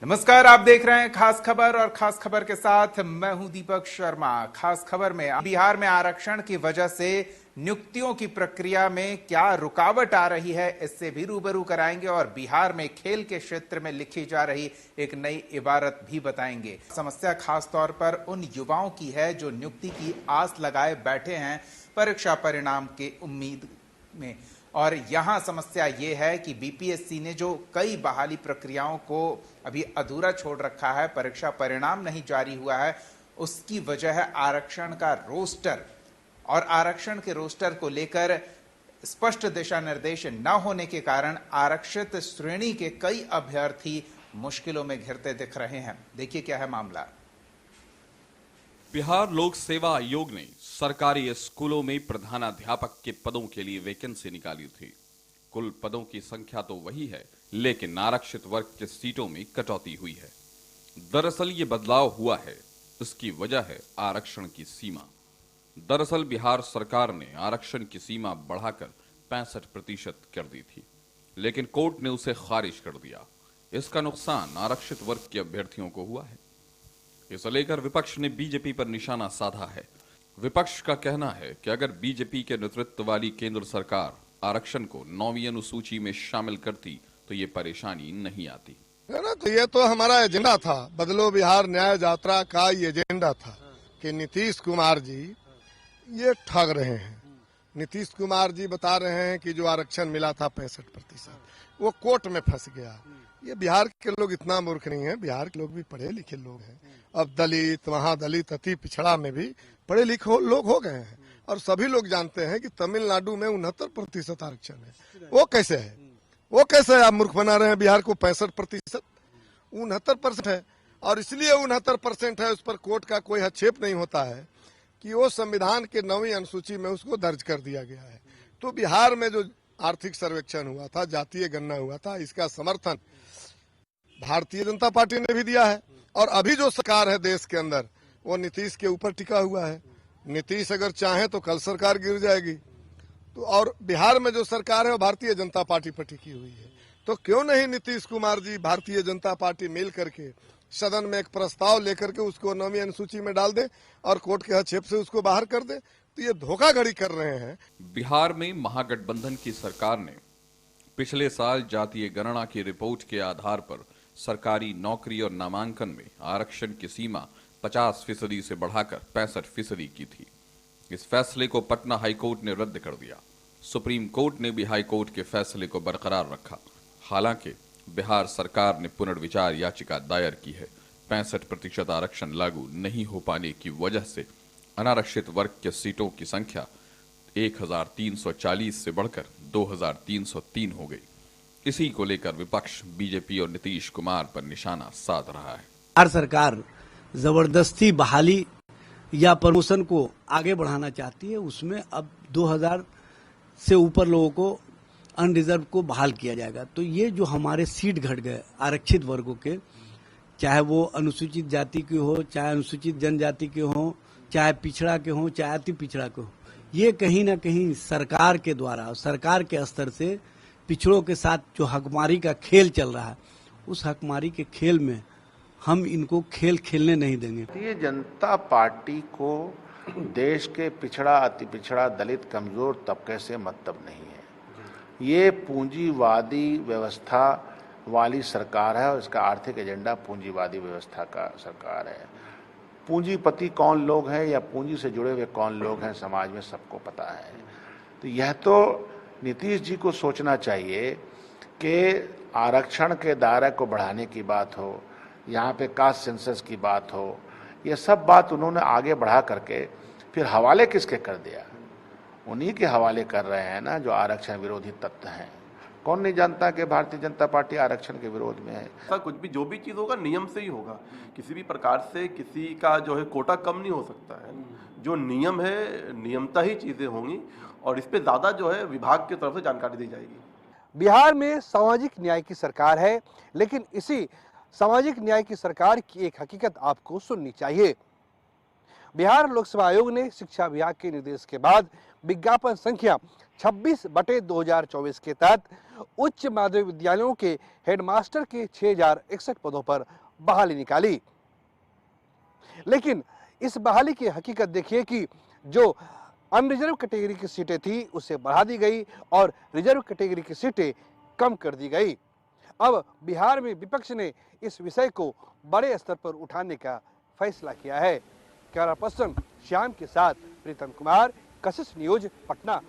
नमस्कार, आप देख रहे हैं खास खबर और खास खबर के साथ मैं हूं दीपक शर्मा। खास खबर में बिहार में आरक्षण की वजह से नियुक्तियों की प्रक्रिया में क्या रुकावट आ रही है, इससे भी रूबरू कराएंगे और बिहार में खेल के क्षेत्र में लिखी जा रही एक नई इबारत भी बताएंगे। समस्या खास तौर पर उन युवाओं की है जो नियुक्ति की आस लगाए बैठे हैं परीक्षा परिणाम के उम्मीद में। और यहां समस्या यह है कि बीपीएससी ने जो कई बहाली प्रक्रियाओं को अभी अधूरा छोड़ रखा है, परीक्षा परिणाम नहीं जारी हुआ है, उसकी वजह है आरक्षण का रोस्टर। और आरक्षण के रोस्टर को लेकर स्पष्ट दिशा निर्देश न होने के कारण आरक्षित श्रेणी के कई अभ्यर्थी मुश्किलों में घिरते दिख रहे हैं। देखिए क्या है मामला। बिहार लोक सेवा आयोग ने सरकारी स्कूलों में प्रधानाध्यापक के पदों के लिए वैकेंसी निकाली थी। कुल पदों की संख्या तो वही है, लेकिन आरक्षित वर्ग के सीटों में कटौती हुई है। दरअसल ये बदलाव हुआ है, इसकी वजह है आरक्षण की सीमा। दरअसल बिहार सरकार ने आरक्षण की सीमा बढ़ाकर 65% कर दी थी, लेकिन कोर्ट ने उसे खारिज कर दिया। इसका नुकसान आरक्षित वर्ग के अभ्यर्थियों को हुआ है। इसे लेकर विपक्ष ने बीजेपी पर निशाना साधा है। विपक्ष का कहना है कि अगर बीजेपी के नेतृत्व वाली केंद्र सरकार आरक्षण को 9वीं अनुसूची में शामिल करती तो ये परेशानी नहीं आती। तो ये तो हमारा एजेंडा था, बदलो बिहार न्याय यात्रा का ये एजेंडा था कि नीतीश कुमार जी ये ठग रहे हैं। नीतीश कुमार जी बता रहे हैं कि जो आरक्षण मिला था 65%, वो कोर्ट में फंस गया। ये बिहार के लोग इतना मूर्ख नहीं है, बिहार के लोग भी पढ़े लिखे लोग हैं। अब दलित, महादलित, अति पिछड़ा में भी पढ़े लिखे लोग हो गए हैं और सभी लोग जानते हैं कि तमिलनाडु में 69% आरक्षण है। वो कैसे है? वो कैसे आप मूर्ख बना रहे हैं बिहार को? 65%, 69% है और इसलिए 69% है, उस पर कोर्ट का कोई हस्तक्षेप नहीं होता है कि वो संविधान के 9वीं अनुसूची में उसको दर्ज कर दिया गया है। तो बिहार में जो आर्थिक सर्वेक्षण हुआ था, जातीय गणना हुआ था, इसका समर्थन भारतीय जनता पार्टी ने भी दिया है और अभी जो सरकार है देश के अंदर वो नीतीश के ऊपर टिका हुआ है। नीतीश अगर चाहे तो कल सरकार गिर जाएगी। तो और बिहार में जो सरकार है वो भारतीय जनता पार्टी पर टिकी हुई है। तो क्यों नहीं नीतीश कुमार जी, भारतीय जनता पार्टी मिल करके सदन में एक प्रस्ताव लेकर के उसको 9वीं अनुसूची में डाल दे और कोर्ट के हस्तक्षेप से उसको बाहर कर दे। तो ये धोखाधड़ी कर रहे हैं। बिहार में महागठबंधन की सरकार ने पिछले साल जातीय गणना की रिपोर्ट के आधार पर सरकारी नौकरी और नामांकन में आरक्षण की सीमा 50% से बढ़ाकर 65% की थी। इस फैसले को पटना हाईकोर्ट ने रद्द कर दिया। सुप्रीम कोर्ट ने भी हाईकोर्ट के फैसले को बरकरार रखा। हालांकि बिहार सरकार ने पुनर्विचार याचिका दायर की है। 65% आरक्षण लागू नहीं हो पाने की वजह से अनारक्षित वर्ग के सीटों की संख्या 1340 से बढ़कर 2303 हो गई। इसी को लेकर विपक्ष बीजेपी और नीतीश कुमार पर निशाना साध रहा है। बिहार सरकार जबरदस्ती बहाली या प्रमोशन को आगे बढ़ाना चाहती है। उसमें अब 2000 से ऊपर लोगों को अनरिजर्व को बहाल किया जाएगा। तो ये जो हमारे सीट घट गए आरक्षित वर्गों के, चाहे वो अनुसूचित जाति के हो, चाहे अनुसूचित जनजाति के हो, चाहे पिछड़ा के हो, चाहे अति पिछड़ा के हो, ये कहीं ना कहीं सरकार के द्वारा, सरकार के स्तर से पिछड़ों के साथ जो हकमारी का खेल चल रहा है, उस हकमारी के खेल में हम इनको खेल खेलने नहीं देंगे। भारतीय जनता पार्टी को देश के पिछड़ा, अति पिछड़ा, दलित, कमजोर तबके से मतलब नहीं है। ये पूंजीवादी व्यवस्था वाली सरकार है और इसका आर्थिक एजेंडा पूंजीवादी व्यवस्था का सरकार है। पूंजीपति कौन लोग हैं या पूंजी से जुड़े हुए कौन लोग हैं समाज में सबको पता है। तो यह तो नीतीश जी को सोचना चाहिए कि आरक्षण के दायरे को बढ़ाने की बात हो, यहाँ पे कास्ट सेंसस की बात हो, ये सब बात उन्होंने आगे बढ़ा करके फिर हवाले किसके कर दिया? उन्हीं के हवाले कर रहे हैं ना जो आरक्षण विरोधी तत्व हैं। कौन नहीं जानता कि भारतीय जनता पार्टी आरक्षण के विरोध में है। ऐसा कुछ भी, जो भी चीज़ होगा नियम से ही होगा। किसी भी प्रकार से किसी का जो है कोटा कम नहीं हो सकता है। जो नियम है, नियमता ही चीज़ें होंगी और इस पे ज़्यादा जो है विभाग की तरफ से जानकारी दी जाएगी। बिहार में सामाजिक न्याय की सरकार है, लेकिन इसी सामाजिक न्याय की सरकार की एक हकीकत आपको सुननी चाहिए। बिहार लोकसेवा आयोग ने शिक्षा विभाग के निर्देश के बाद विज्ञापन संख्या 26/2024 के तहत उच्च माध्यमिक विद्यालयों के हेडमास्टर के 6061 पदों पर बहाली निकाली। लेकिन इस बहाली की हकीकत देखिए कि जो अनरिजर्व कैटेगरी की सीटें थी उसे बढ़ा दी गई और रिजर्व कैटेगरी की सीटें कम कर दी गई। अब बिहार में विपक्ष ने इस विषय को बड़े स्तर पर उठाने का फैसला किया है। कैमरा पर्सन श्याम के साथ प्रीतम कुमार, कशिश न्यूज, पटना।